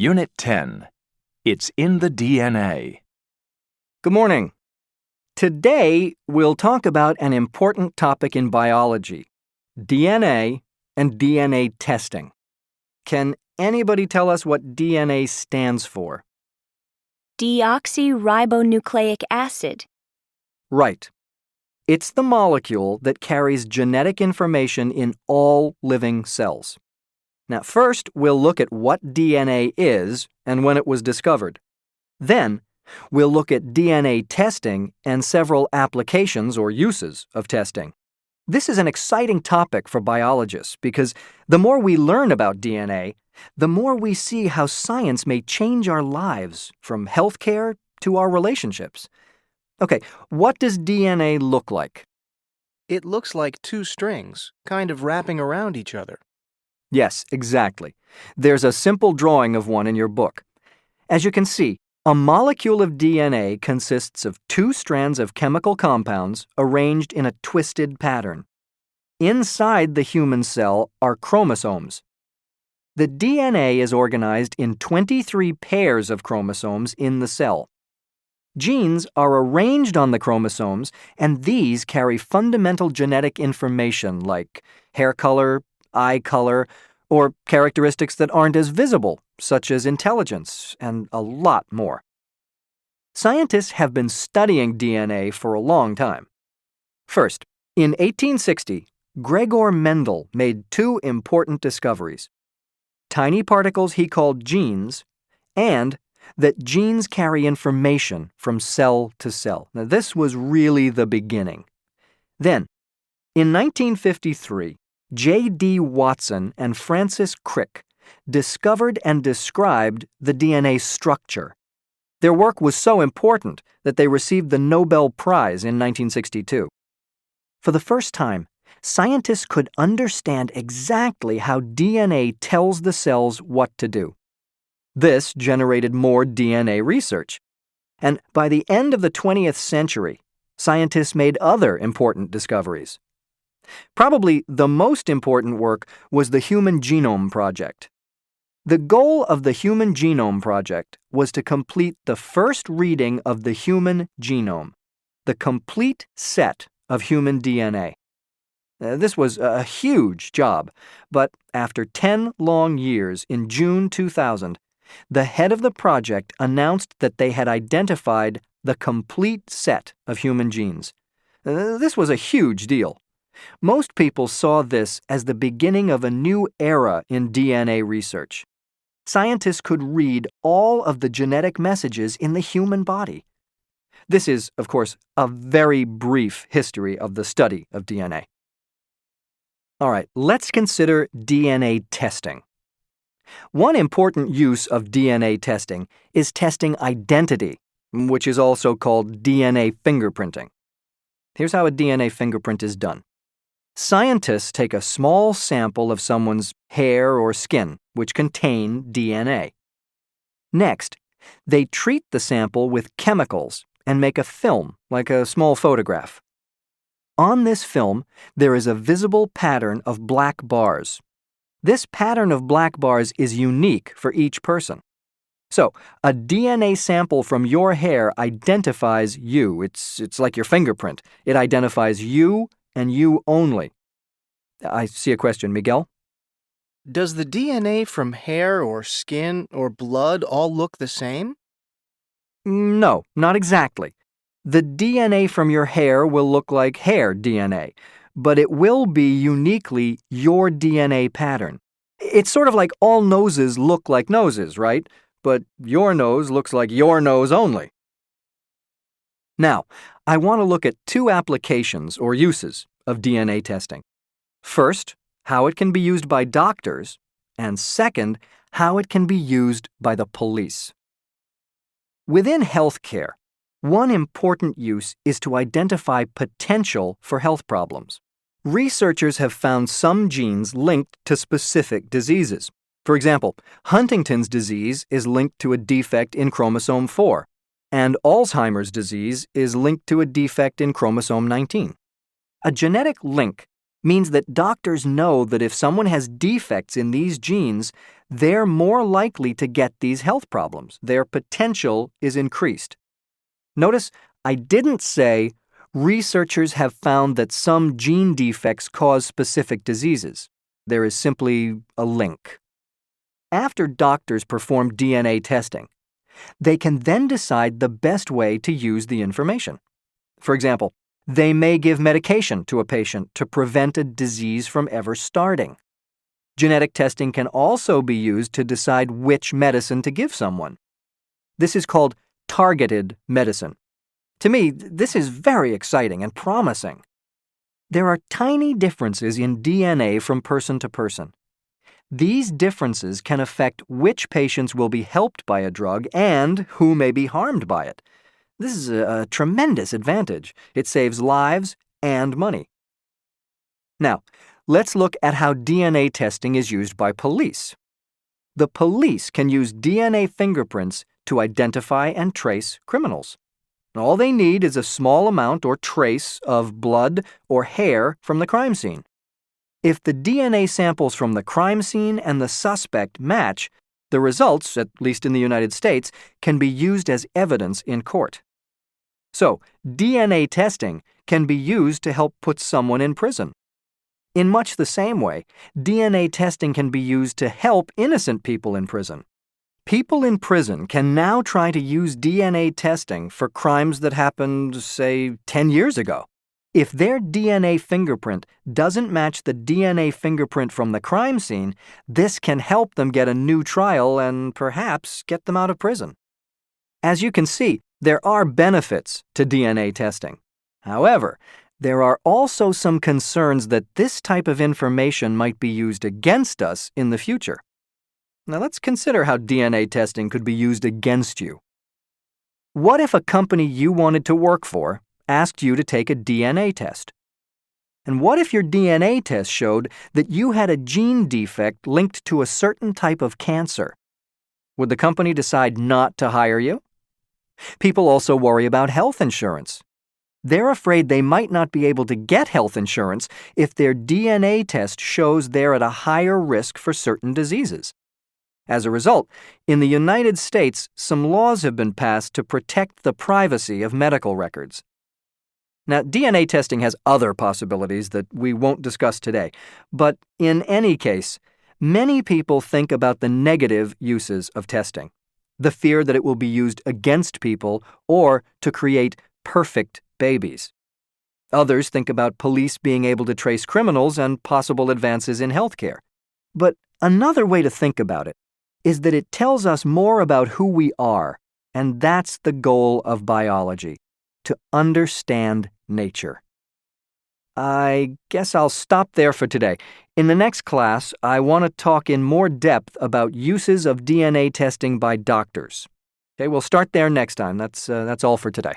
Unit 10. It's in the DNA. Good morning. Today, we'll talk about an important topic in biology, DNA and DNA testing. Can anybody tell us what DNA stands for? Deoxyribonucleic acid. Right. It's the molecule that carries genetic information in all living cells. Now, first, we'll look at what DNA is and when it was discovered. Then, we'll look at DNA testing and several applications or uses of testing. This is an exciting topic for biologists because the more we learn about DNA, the more we see how science may change our lives, from healthcare to our relationships. Okay, what does DNA look like? It looks like two strings, kind of wrapping around each other. Yes, exactly. There's a simple drawing of one in your book. As you can see, a molecule of DNA consists of two strands of chemical compounds arranged in a twisted pattern. Inside the human cell are chromosomes. The DNA is organized in 23 pairs of chromosomes in the cell. Genes are arranged on the chromosomes, and these carry fundamental genetic information like hair color, eye color, or characteristics that aren't as visible, such as intelligence, and a lot more. Scientists have been studying DNA for a long time. First, in 1860, Gregor Mendel made two important discoveries: tiny particles he called genes, and that genes carry information from cell to cell. Now, this was really the beginning. Then, in 1953, J.D. Watson and Francis Crick discovered and described the DNA structure. Their work was so important that they received the Nobel Prize in 1962. For the first time, scientists could understand exactly how DNA tells the cells what to do. This generated more DNA research. And by the end of the 20th century, scientists made other important discoveries. Probably the most important work was the Human Genome Project. The goal of the Human Genome Project was to complete the first reading of the human genome, the complete set of human DNA. This was a huge job, but after 10 long years, in June 2000, the head of the project announced that they had identified the complete set of human genes. This was a huge deal. Most people saw this as the beginning of a new era in DNA research. Scientists could read all of the genetic messages in the human body. This is, of course, a very brief history of the study of DNA. All right, let's consider DNA testing. One important use of DNA testing is testing identity, which is also called DNA fingerprinting. Here's how a DNA fingerprint is done. Scientists take a small sample of someone's hair or skin, which contain DNA. Next, they treat the sample with chemicals and make a film, like a small photograph. On this film, there is a visible pattern of black bars. This pattern of black bars is unique for each person. So, a DNA sample from your hair identifies you. It's like your fingerprint. It identifies you and you only. I see a question, Miguel? Does the DNA from hair or skin or blood all look the same? No, not exactly. The DNA from your hair will look like hair DNA, but it will be uniquely your DNA pattern. It's sort of like all noses look like noses, right? But your nose looks like your nose only. Now, I want to look at two applications or uses of DNA testing. First, how it can be used by doctors, and second, how it can be used by the police. Within healthcare, one important use is to identify potential for health problems. Researchers have found some genes linked to specific diseases. For example, Huntington's disease is linked to a defect in chromosome 4, and Alzheimer's disease is linked to a defect in chromosome 19. A genetic link means that doctors know that if someone has defects in these genes, they're more likely to get these health problems. Their potential is increased. Notice I didn't say researchers have found that some gene defects cause specific diseases. There is simply a link. After doctors perform DNA testing, they can then decide the best way to use the information. For example, they may give medication to a patient to prevent a disease from ever starting. Genetic testing can also be used to decide which medicine to give someone. This is called targeted medicine. To me, this is very exciting and promising. There are tiny differences in DNA from person to person. These differences can affect which patients will be helped by a drug and who may be harmed by it. This is a tremendous advantage. It saves lives and money. Now, let's look at how DNA testing is used by police. The police can use DNA fingerprints to identify and trace criminals. All they need is a small amount or trace of blood or hair from the crime scene. If the DNA samples from the crime scene and the suspect match, the results, at least in the United States, can be used as evidence in court. So, DNA testing can be used to help put someone in prison. In much the same way, DNA testing can be used to help innocent people in prison. People in prison can now try to use DNA testing for crimes that happened, say, 10 years ago. If their DNA fingerprint doesn't match the DNA fingerprint from the crime scene, this can help them get a new trial and perhaps get them out of prison. As you can see, there are benefits to DNA testing. However, there are also some concerns that this type of information might be used against us in the future. Now let's consider how DNA testing could be used against you. What if a company you wanted to work for asked you to take a DNA test? And what if your DNA test showed that you had a gene defect linked to a certain type of cancer? Would the company decide not to hire you? People also worry about health insurance. They're afraid they might not be able to get health insurance if their DNA test shows they're at a higher risk for certain diseases. As a result, in the United States, some laws have been passed to protect the privacy of medical records. Now, DNA testing has other possibilities that we won't discuss today, but in any case, many people think about the negative uses of testing. The fear that it will be used against people or to create perfect babies. Others think about police being able to trace criminals and possible advances in healthcare. But another way to think about it is that it tells us more about who we are, and that's the goal of biology, to understand nature. I guess I'll stop there for today. In the next class, I want to talk in more depth about uses of DNA testing by doctors. Okay, we'll start there next time. That's all for today.